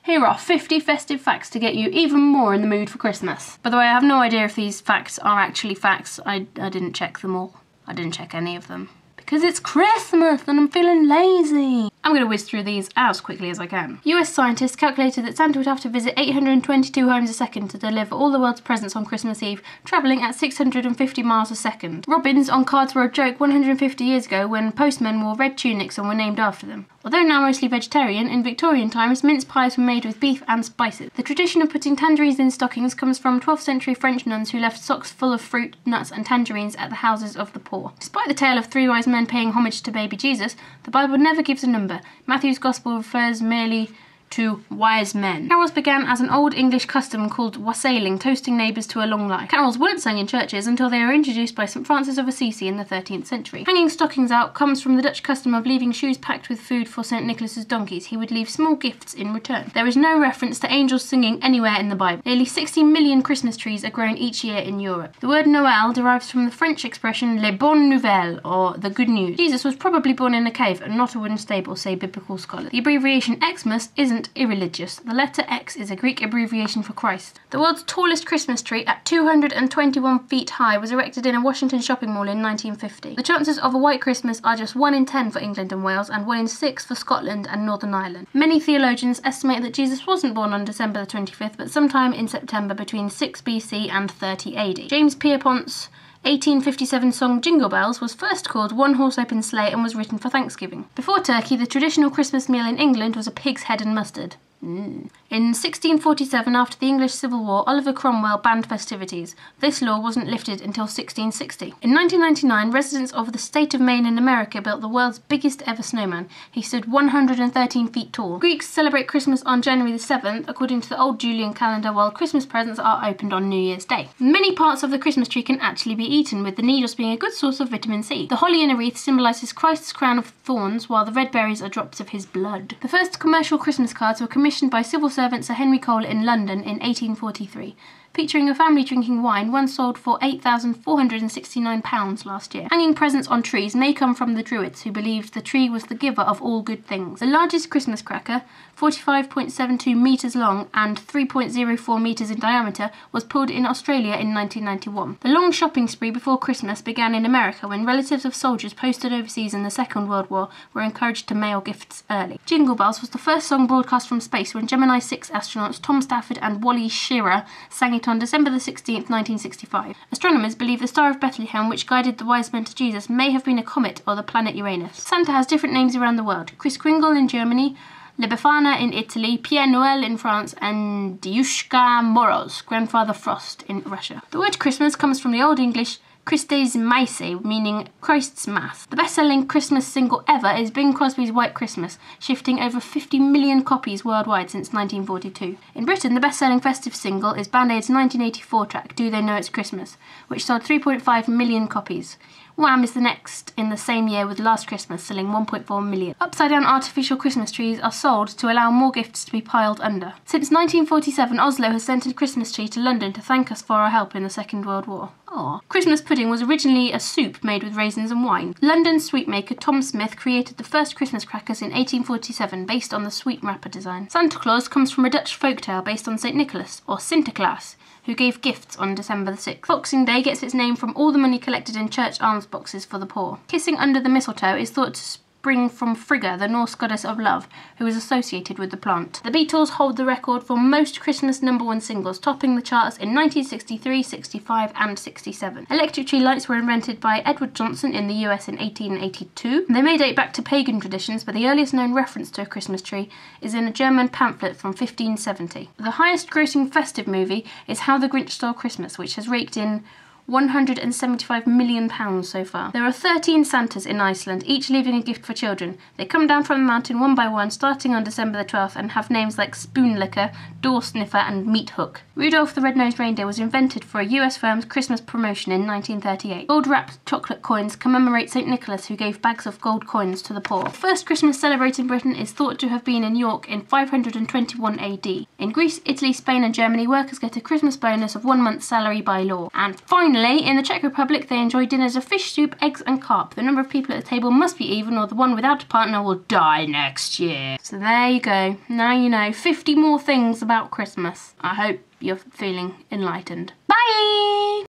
Here are 50 festive facts to get you even more in the mood for Christmas. By the way, I have no idea if these facts are actually facts. I didn't check them all. I didn't check any of them. Because it's Christmas and I'm feeling lazy. I'm going to whiz through these as quickly as I can. US scientists calculated that Santa would have to visit 822 homes a second to deliver all the world's presents on Christmas Eve, travelling at 650 miles a second. Robins on cards were a joke 150 years ago when postmen wore red tunics and were named after them. Although now mostly vegetarian, in Victorian times mince pies were made with beef and spices. The tradition of putting tangerines in stockings comes from 12th century French nuns who left socks full of fruit, nuts and tangerines at the houses of the poor. Despite the tale of three wise men paying homage to baby Jesus, the Bible never gives a number. Matthew's Gospel refers merely to wise men. Carols began as an old English custom called wassailing, toasting neighbours to a long life. Carols weren't sung in churches until they were introduced by St Francis of Assisi in the 13th century. Hanging stockings out comes from the Dutch custom of leaving shoes packed with food for St Nicholas's donkeys. He would leave small gifts in return. There is no reference to angels singing anywhere in the Bible. Nearly 60 million Christmas trees are grown each year in Europe. The word Noël derives from the French expression les bonnes nouvelles, or the good news. Jesus was probably born in a cave and not a wooden stable, say biblical scholars. The abbreviation Xmas isn't irreligious. The letter X is a Greek abbreviation for Christ. The world's tallest Christmas tree, at 221 feet high, was erected in a Washington shopping mall in 1950. The chances of a white Christmas are just 1 in 10 for England and Wales and 1 in 6 for Scotland and Northern Ireland. Many theologians estimate that Jesus wasn't born on December the 25th, but sometime in September between 6 BC and 30 AD. James Pierpont's 1857 song Jingle Bells was first called One Horse Open Sleigh and was written for Thanksgiving. Before turkey, the traditional Christmas meal in England was a pig's head and mustard. In 1647, after the English Civil War, Oliver Cromwell banned festivities. This law wasn't lifted until 1660. In 1999, residents of the state of Maine in America built the world's biggest ever snowman. He stood 113 feet tall. Greeks celebrate Christmas on January the 7th, according to the old Julian calendar, while Christmas presents are opened on New Year's Day. Many parts of the Christmas tree can actually be eaten, with the needles being a good source of vitamin C. The holly in a wreath symbolises Christ's crown of thorns, while the red berries are drops of his blood. The first commercial Christmas cards were commissioned by civil servant Sir Henry Cole in London in 1843. Featuring a family drinking wine, one sold for £8,469 last year. Hanging presents on trees may come from the Druids, who believed the tree was the giver of all good things. The largest Christmas cracker, 45.72 metres long and 3.04 metres in diameter, was pulled in Australia in 1991. The long shopping spree before Christmas began in America when relatives of soldiers posted overseas in the Second World War were encouraged to mail gifts early. Jingle Bells was the first song broadcast from space when Gemini 6 astronauts Tom Stafford and Wally Schirra sang it on December the 16th, 1965. Astronomers believe the Star of Bethlehem, which guided the wise men to Jesus, may have been a comet or the planet Uranus. Santa has different names around the world. Kris Kringle in Germany, Le Befana in Italy, Pierre Noël in France, and Dyushka Moroz, Grandfather Frost, in Russia. The word Christmas comes from the Old English Christes Maise, meaning Christ's Mass. The best-selling Christmas single ever is Bing Crosby's White Christmas, shifting over 50 million copies worldwide since 1942. In Britain, the best-selling festive single is Band Aid's 1984 track, Do They Know It's Christmas, which sold 3.5 million copies. Wham is the next in the same year, with Last Christmas selling 1.4 million. Upside-down artificial Christmas trees are sold to allow more gifts to be piled under. Since 1947, Oslo has sent a Christmas tree to London to thank us for our help in the Second World War. Aww. Christmas pudding was originally a soup made with raisins and wine. London sweetmaker Tom Smith created the first Christmas crackers in 1847 based on the sweet wrapper design. Santa Claus comes from a Dutch folktale based on St Nicholas, or Sinterklaas, who gave gifts on December the 6th. Boxing Day gets its name from all the money collected in church alms boxes for the poor. Kissing under the mistletoe is thought to spring from Frigga, the Norse goddess of love, who is associated with the plant. The Beatles hold the record for most Christmas #1 singles, topping the charts in 1963, 65 and 67. Electric tree lights were invented by Edward Johnson in the US in 1882. They may date back to pagan traditions, but the earliest known reference to a Christmas tree is in a German pamphlet from 1570. The highest grossing festive movie is How the Grinch Stole Christmas, which has raked in £175 million so far. There are 13 Santas in Iceland, each leaving a gift for children. They come down from the mountain one by one, starting on December the 12th, and have names like Spoonlicker, Door Sniffer, and Meat Hook. Rudolph the Red-Nosed Reindeer was invented for a US firm's Christmas promotion in 1938. Gold-wrapped chocolate coins commemorate St. Nicholas, who gave bags of gold coins to the poor. The first Christmas celebrated in Britain is thought to have been in York in 521 AD. In Greece, Italy, Spain, and Germany, workers get a Christmas bonus of 1 month's salary by law. And finally, Finally, in the Czech Republic, they enjoy dinners of fish soup, eggs and carp. The number of people at the table must be even or the one without a partner will die next year. So there you go. Now you know 50 more things about Christmas. I hope you're feeling enlightened. Bye!